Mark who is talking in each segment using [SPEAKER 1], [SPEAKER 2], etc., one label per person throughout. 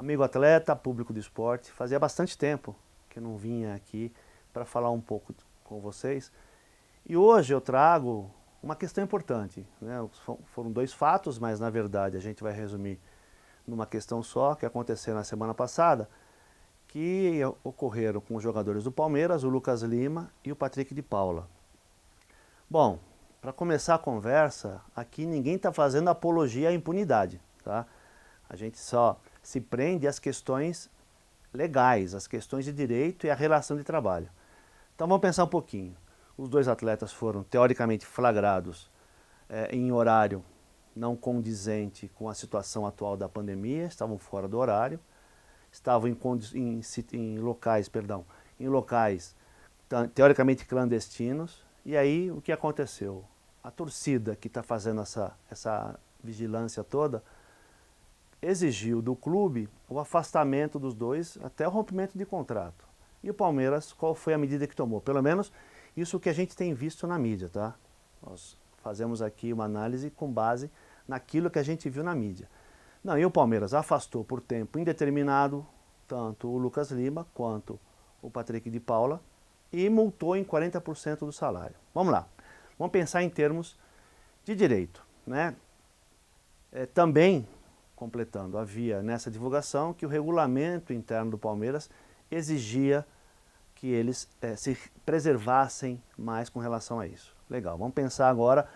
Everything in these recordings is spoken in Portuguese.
[SPEAKER 1] Amigo atleta, público do esporte, fazia bastante tempo que eu não vinha aqui para falar um pouco com vocês. E hoje eu trago uma questão importante, né? Foram dois fatos, mas na verdade a gente vai resumir numa questão só, que aconteceu na semana passada, que ocorreram com os jogadores do Palmeiras, o Lucas Lima e o Patrick de Paula. Bom, para começar a conversa, aqui ninguém está fazendo apologia à impunidade, tá? A gente só se prende às questões legais, às questões de direito e à relação de trabalho. Então vamos pensar um pouquinho. Os dois atletas foram teoricamente flagrados em horário não condizente com a situação atual da pandemia, estavam fora do horário, estavam em locais teoricamente clandestinos. E aí o que aconteceu? A torcida que está fazendo essa vigilância toda exigiu do clube o afastamento dos dois até o rompimento de contrato. E o Palmeiras, qual foi a medida que tomou? Pelo menos isso que a gente tem visto na mídia, tá? Nós fazemos aqui uma análise com base naquilo que a gente viu na mídia. Não, e o Palmeiras afastou por tempo indeterminado tanto o Lucas Lima quanto o Patrick de Paula e multou em 40% do salário. Vamos lá, vamos pensar em termos de direito, né? Também, completando, havia nessa divulgação que o regulamento interno do Palmeiras exigia que eles se preservassem mais com relação a isso. Legal, vamos pensar agora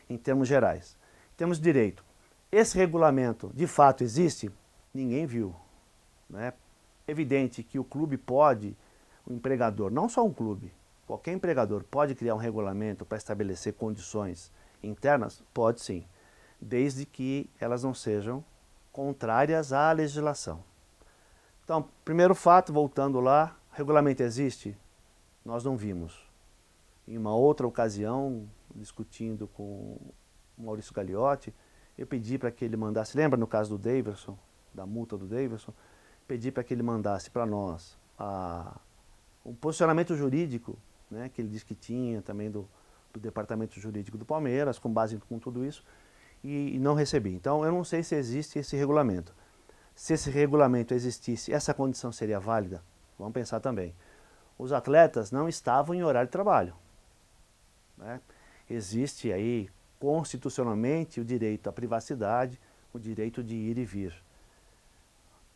[SPEAKER 1] em termos gerais. Em termos de direito, esse regulamento de fato existe? Ninguém viu, né? Evidente que o clube pode, o empregador, não só um clube, qualquer empregador pode criar um regulamento para estabelecer condições internas? Pode sim, desde que elas não sejam contrárias à legislação. Então, primeiro fato, voltando lá, regulamento existe? Nós não vimos. Em uma outra ocasião, discutindo com o Maurício Gagliotti, eu pedi para que ele mandasse, lembra no caso do Daverson, da multa do Daverson, pedi para que ele mandasse para nós um posicionamento jurídico, né, que ele disse que tinha também do departamento jurídico do Palmeiras, com base com tudo isso, e não recebi. Então eu não sei se existe esse regulamento. Se esse regulamento existisse, essa condição seria válida? Vamos pensar também. Os atletas não estavam em horário de trabalho, né? Existe aí constitucionalmente o direito à privacidade, o direito de ir e vir.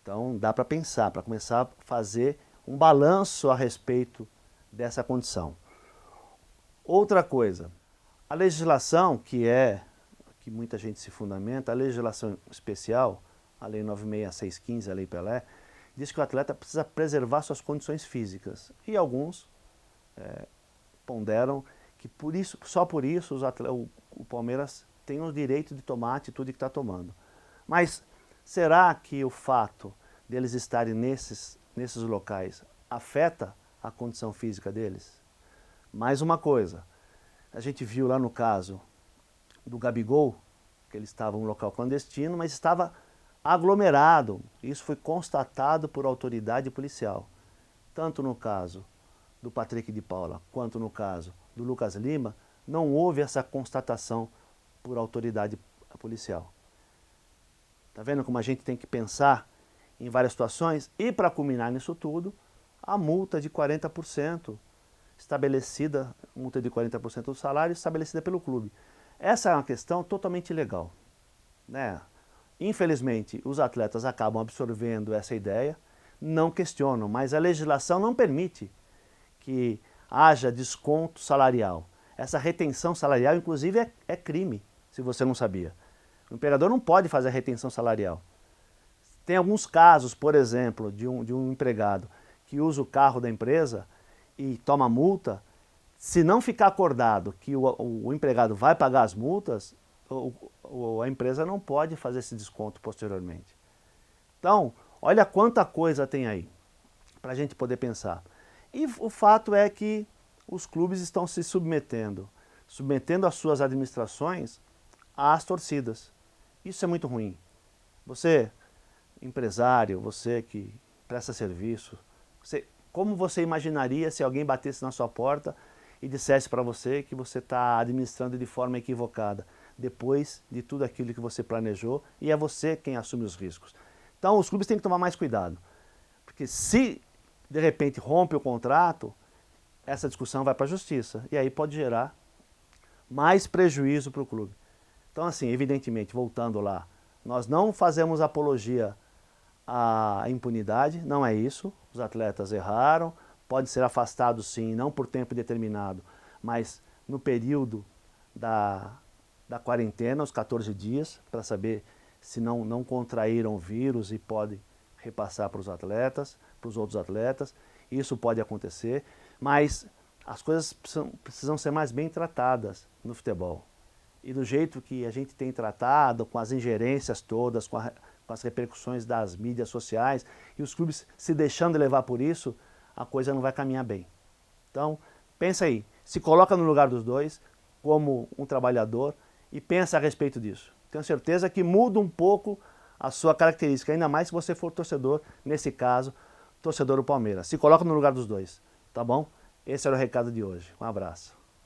[SPEAKER 1] Então dá para pensar, para começar a fazer um balanço a respeito dessa condição. Outra coisa, a legislação que muita gente se fundamenta, a legislação especial, a Lei 96615, a Lei Pelé, diz que o atleta precisa preservar suas condições físicas. E alguns ponderam que só por isso o Palmeiras tem o direito de tomar a atitude que está tomando. Mas será que o fato deles estarem nesses locais afeta a condição física deles? Mais uma coisa, a gente viu lá no caso do Gabigol, que ele estava em um local clandestino, mas estava aglomerado. Isso foi constatado por autoridade policial. Tanto no caso do Patrick de Paula, quanto no caso do Lucas Lima, não houve essa constatação por autoridade policial. Tá vendo como a gente tem que pensar em várias situações? E para culminar nisso tudo, a multa de 40% estabelecida, multa de 40% do salário estabelecida pelo clube. Essa é uma questão totalmente ilegal, né? Infelizmente, os atletas acabam absorvendo essa ideia, não questionam, mas a legislação não permite que haja desconto salarial. Essa retenção salarial, inclusive, é crime, se você não sabia. O empregador não pode fazer retenção salarial. Tem alguns casos, por exemplo, de um empregado que usa o carro da empresa e toma multa. Se não ficar acordado que o empregado vai pagar as multas, a empresa não pode fazer esse desconto posteriormente. Então, olha quanta coisa tem aí para a gente poder pensar. E o fato é que os clubes estão se submetendo as suas administrações às torcidas. Isso é muito ruim. Você, empresário, você que presta serviço, como você imaginaria se alguém batesse na sua porta e dissesse para você que você está administrando de forma equivocada, depois de tudo aquilo que você planejou, e é você quem assume os riscos? Então os clubes têm que tomar mais cuidado, porque se de repente rompe o contrato, essa discussão vai para a justiça e aí pode gerar mais prejuízo para o clube. Então assim, evidentemente, voltando lá, nós não fazemos apologia à impunidade, não é isso, os atletas erraram, pode ser afastado sim, não por tempo determinado, mas no período da quarentena, os 14 dias, para saber se não contraíram o vírus e podem repassar para os atletas, para os outros atletas. Isso pode acontecer, mas as coisas precisam ser mais bem tratadas no futebol. E do jeito que a gente tem tratado, com as ingerências todas, com as repercussões das mídias sociais, e os clubes se deixando levar por isso, a coisa não vai caminhar bem. Então, pensa aí, se coloca no lugar dos dois, como um trabalhador, e pensa a respeito disso. Tenho certeza que muda um pouco a sua característica, ainda mais se você for torcedor, nesse caso, torcedor do Palmeiras. Se coloca no lugar dos dois, tá bom? Esse era o recado de hoje. Um abraço.